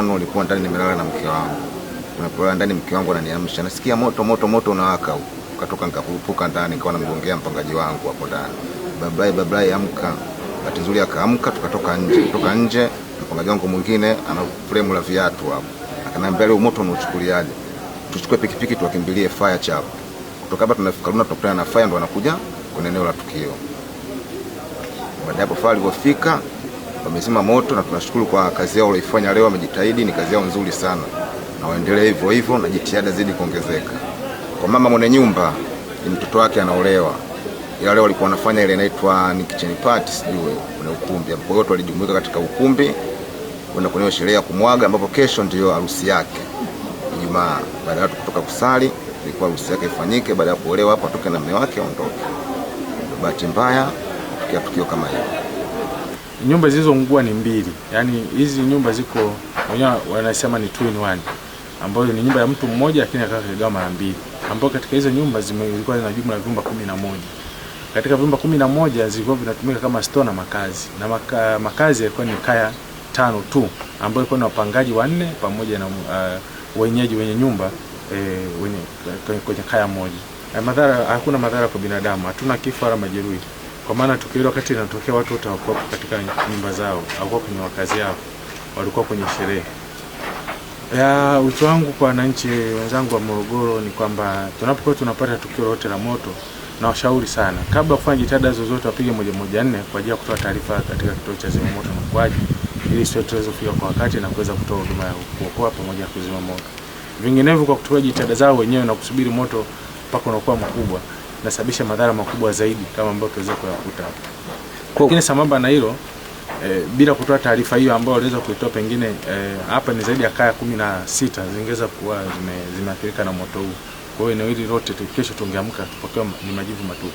Nilikuwa ndani nimelala na mke wangu. Tunapolala ndani mke wangu ananiamsha. Nasikia moto unawaka huko. Katoka nikakurupuka ndani nikawa namgongea mpangaji wangu hapo ndani. Babai amka. Bahati nzuri akaamka tukatoka nje. Kutoka nje mpangaji wangu mwingine ana frame la viatu hapo. Akaniambia leo moto unachukuliaje? Tuchukue pikipiki tuwakimbilie fire chap. Kutoka hapa tunafika Luna tunakutana na fire ndo wanakuja kwenye eneo la tukio. Baada hapo fire ilipofika wamezima moto na tunashukuru kwa kazi yao walioifanya leo, wamejitahidi, ni kazi yao nzuri sana. Na waendelee hivyo hivyo na jitihada zidi kuongezeka. Kwa mama mwenye nyumba ni mtoto wake anaolewa. Ila leo walikuwa wanafanya ile inaitwa ni kitchen party sijui kwenye ukumbi. Kwa hiyo walijumuika katika ukumbi kwenda kwenye sherehe ya kumwaga ambapo kesho ndio harusi yake. Ijumaa baada ya kutoka kusali ilikuwa harusi yake ifanyike, baada ya kuolewa hapo atoke na mume wake aondoke. Bahati mbaya tukio kama hilo. Nyumba zilizoungua ni mbili. Yaani hizi nyumba ziko wenyewe wanasema ni 2 in 1. Ambayo ni nyumba ya mtu mmoja lakini akagawa mara mbili. Ambapo katika hizo nyumba zilikuwa zina jumla ya vyumba 11. Katika vyumba 11 zilikuwa vinatumika kama store na makazi. Na makazi yalikuwa ni kaya 5 tu, ambayo ilikuwa na wapangaji 4 pamoja na wenyeji wenye nyumba kwenye kaya moja. Hakuna madhara kwa binadamu, hatuna kifo wala majeruhi. Kwa maana tukio wakati linatokea watu wote hawakuwa katika nyumba zao, hawakuwa kwenye makazi yao, walikuwa kwenye sherehe. Wito wangu kwa wananchi wenzangu wa Morogoro ni kwamba tunapokuwa tunapata tukio lolote la moto, na washauri sana kabla kufanya jitihada zozote wapige 114 kwa ajili ya kutoa taarifa katika kituo cha zimamoto na uokoaji, ili sio tuweze kufika kwa wakati na kuweza kutoa huduma ya kuokoa pamoja na kuzima moto. Vinginevyo kwa kutoa jitihada zao wenyewe na kusubiri moto mpaka unakuwa mkubwa, nasababisha madhara makubwa zaidi kama ambayo tuweza kuyakuta hapo. Lakini sambamba na hilo bila kutoa taarifa hiyo ambayo waliweza kuitoa pengine hapa ni zaidi ya kaya 16 zingeweza kuwa zimeathirika na moto huu. Kwa hiyo eneo hili lote kesho tungeamka tukiwa ni majivu matupu.